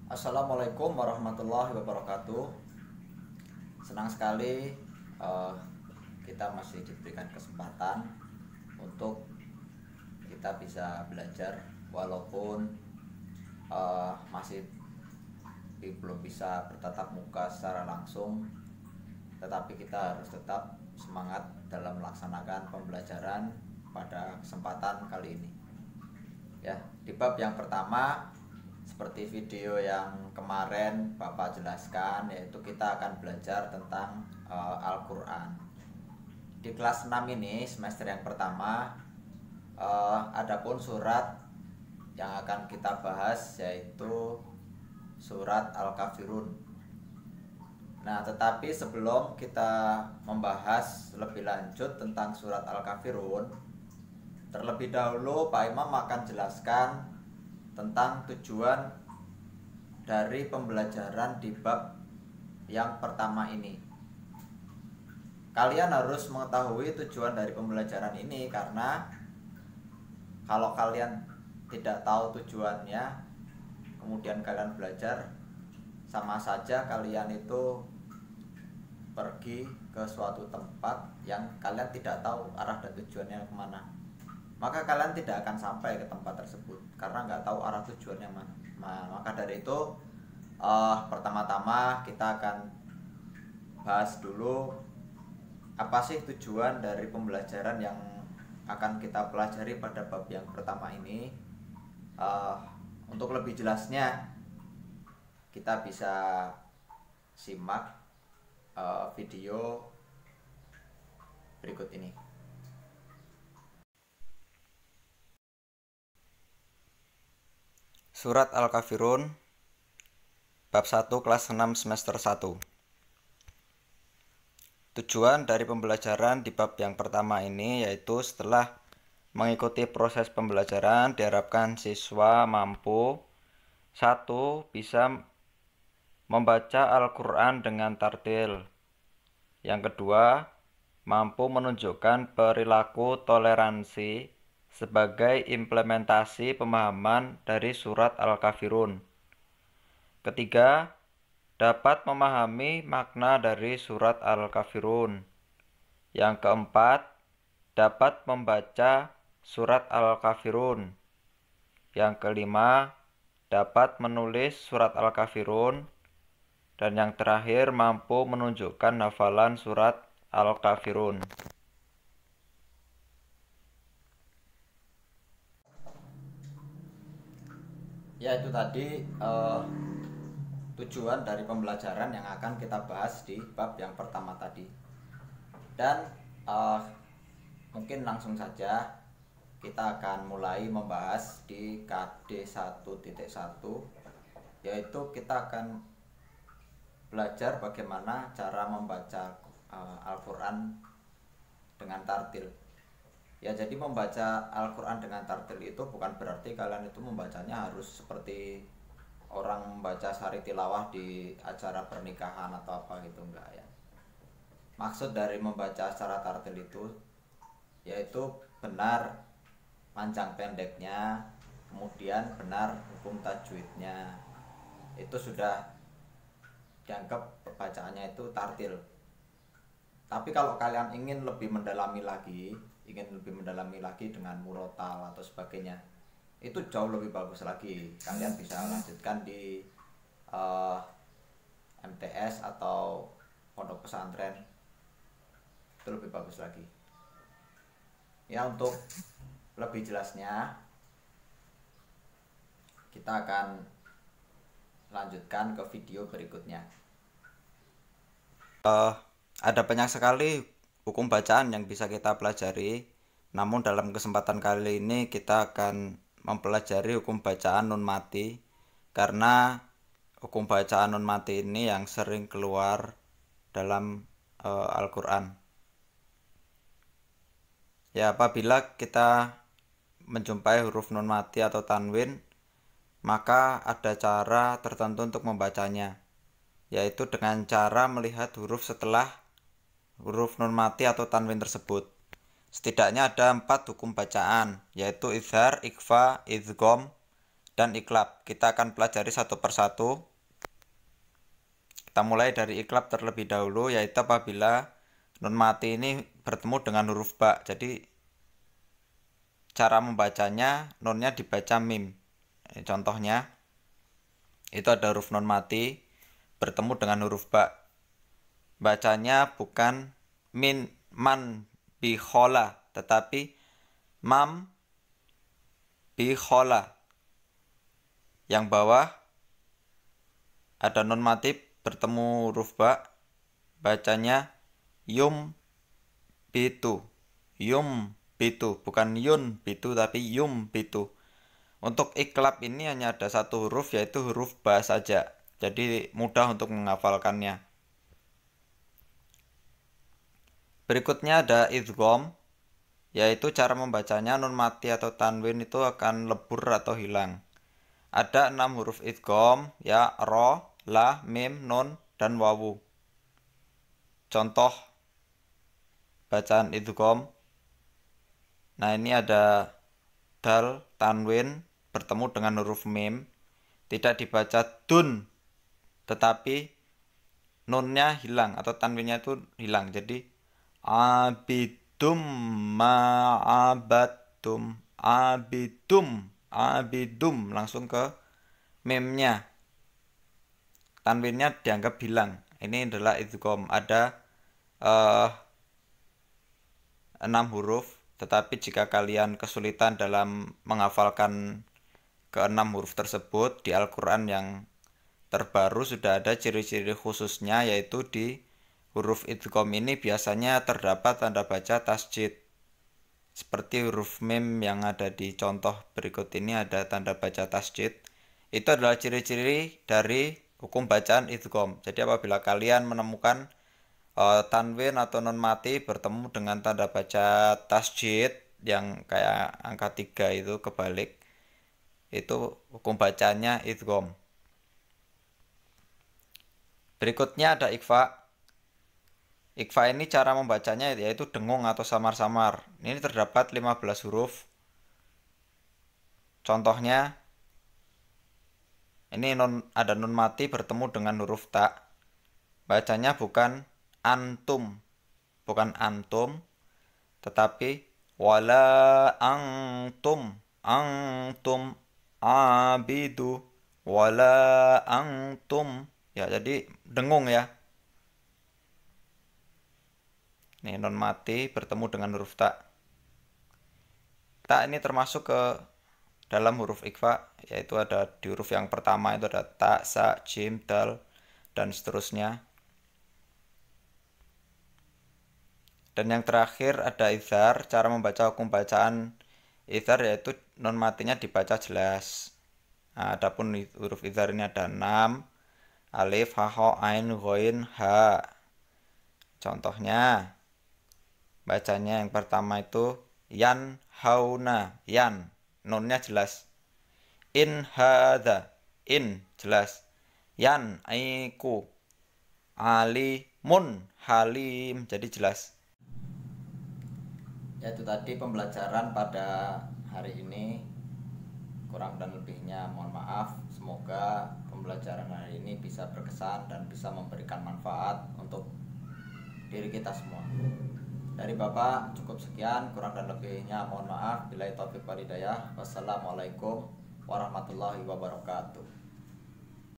Assalamualaikum warahmatullahi wabarakatuh. Senang sekali kita masih diberikan kesempatan untuk kita bisa belajar walaupun masih belum bisa bertatap muka secara langsung, tetapi kita harus tetap semangat dalam melaksanakan pembelajaran pada kesempatan kali ini. Ya, di bab yang pertama, seperti video yang kemarin Bapak jelaskan, yaitu kita akan belajar tentang Al-Quran. Di kelas 6 ini, semester yang pertama, adapun surat yang akan kita bahas yaitu surat Al-Kafirun. Nah, tetapi sebelum kita membahas lebih lanjut tentang surat Al-Kafirun, terlebih dahulu Pak Imam akan jelaskan tentang tujuan dari pembelajaran di bab yang pertama ini. Kalian harus mengetahui tujuan dari pembelajaran ini, karena kalau kalian tidak tahu tujuannya, kemudian kalian belajar, sama saja kalian itu pergi ke suatu tempat yang kalian tidak tahu arah dan tujuannya kemana. Maka kalian tidak akan sampai ke tempat tersebut karena nggak tahu arah tujuannya mana. Maka dari itu pertama-tama kita akan bahas dulu apa sih tujuan dari pembelajaran yang akan kita pelajari pada bab yang pertama ini. Untuk lebih jelasnya kita bisa simak video berikut ini. Surat Al-Kafirun bab 1 kelas 6 semester 1. Tujuan dari pembelajaran di bab yang pertama ini yaitu setelah mengikuti proses pembelajaran diharapkan siswa mampu 1. Bisa membaca Al-Quran dengan tartil. Yang kedua, mampu menunjukkan perilaku toleransi sebagai implementasi pemahaman dari surat Al-Kafirun. Ketiga, dapat memahami makna dari surat Al-Kafirun. Yang keempat, dapat membaca surat Al-Kafirun. Yang kelima, dapat menulis surat Al-Kafirun. Dan yang terakhir, mampu menunjukkan hafalan surat Al-Kafirun. Ya, itu tadi tujuan dari pembelajaran yang akan kita bahas di bab yang pertama tadi. Dan mungkin langsung saja kita akan mulai membahas di KD 1.1, yaitu kita akan belajar bagaimana cara membaca Al-Quran dengan tartil. Ya, jadi membaca Al-Quran dengan tartil itu bukan berarti kalian itu membacanya harus seperti orang membaca sari tilawah di acara pernikahan atau apa gitu, enggak ya. Maksud dari membaca secara tartil itu yaitu benar panjang pendeknya, kemudian benar hukum tajwidnya. Itu sudah dianggap bacaannya itu tartil. Tapi kalau kalian ingin lebih mendalami lagi dengan murotal atau sebagainya, itu jauh lebih bagus lagi. Kalian bisa lanjutkan di MTS atau pondok pesantren, itu lebih bagus lagi. Ya, untuk lebih jelasnya kita akan lanjutkan ke video berikutnya. Ada banyak sekali hukum bacaan yang bisa kita pelajari, namun dalam kesempatan kali ini kita akan mempelajari hukum bacaan nun mati, karena hukum bacaan nun mati ini yang sering keluar dalam Al-Quran. Ya, apabila kita menjumpai huruf nun mati atau tanwin, maka ada cara tertentu untuk membacanya, yaitu dengan cara melihat huruf setelah huruf nun mati atau tanwin tersebut. Setidaknya ada 4 hukum bacaan, yaitu izhar, ikhfa, idgham, dan iklab. Kita akan pelajari satu persatu. Kita mulai dari iklab terlebih dahulu, yaitu apabila nun mati ini bertemu dengan huruf ba. Jadi cara membacanya, nunnya dibaca mim. Contohnya itu ada huruf nun mati bertemu dengan huruf ba. Bacanya bukan man bikhola, tetapi mam bikhola. Yang bawah ada nun mati bertemu huruf ba, bacanya yum bitu, bukan yun bitu tapi yum bitu. Untuk iklab ini hanya ada satu huruf, yaitu huruf ba saja, jadi mudah untuk menghafalkannya. Berikutnya ada idgham, yaitu cara membacanya nun mati atau tanwin itu akan lebur atau hilang. Ada 6 huruf idgham, ya, ro, la, mim, nun, dan wawu. Contoh bacaan idgham. Nah, ini ada dal, tanwin, bertemu dengan huruf mim. Tidak dibaca dun, tetapi nunnya hilang atau tanwinnya itu hilang. Jadi abidum ma'abatum, abidum, langsung ke mimnya. Tanwinnya dianggap hilang. Ini adalah idgham. Ada 6 huruf, tetapi jika kalian kesulitan dalam menghafalkan ke-6 huruf tersebut, di Al-Quran yang terbaru sudah ada ciri-ciri khususnya, yaitu di huruf idgham ini biasanya terdapat tanda baca tasjid. Seperti huruf mim yang ada di contoh berikut ini ada tanda baca tasjid. Itu adalah ciri-ciri dari hukum bacaan idgham. Jadi apabila kalian menemukan tanwin atau nun mati bertemu dengan tanda baca tasjid yang kayak angka 3 itu kebalik, itu hukum bacanya idgham. Berikutnya ada ikhfa. Ikhfa ini cara membacanya yaitu dengung atau samar-samar. Ini terdapat 15 huruf. Contohnya ini ada nun mati bertemu dengan huruf ta. Bacanya bukan antum, tetapi wala antum abidu wala antum. Ya, jadi dengung ya. Ini nun mati bertemu dengan huruf ta. Ta ini termasuk ke dalam huruf ikhfa, yaitu ada di huruf yang pertama itu ada ta, sa, jim, dal, dan seterusnya. Dan yang terakhir ada izhar. Cara membaca hukum bacaan izhar yaitu nun matinya dibaca jelas. Nah, adapun huruf izhar ini ada 6, alif, ha, ho, ain, ghoin, ha. Contohnya bacanya yang pertama itu yan hauna, yan, nunnya jelas. In hadza, in jelas. Yan aiku, alimun, halim, jadi jelas. Ya, itu tadi pembelajaran pada hari ini. Kurang dan lebihnya mohon maaf. Semoga pembelajaran hari ini bisa berkesan dan bisa memberikan manfaat untuk diri kita semua. Dari Bapak cukup sekian, kurang dan lebihnya mohon maaf. Billahi taufiq wal hidayah. Wassalamualaikum warahmatullahi wabarakatuh.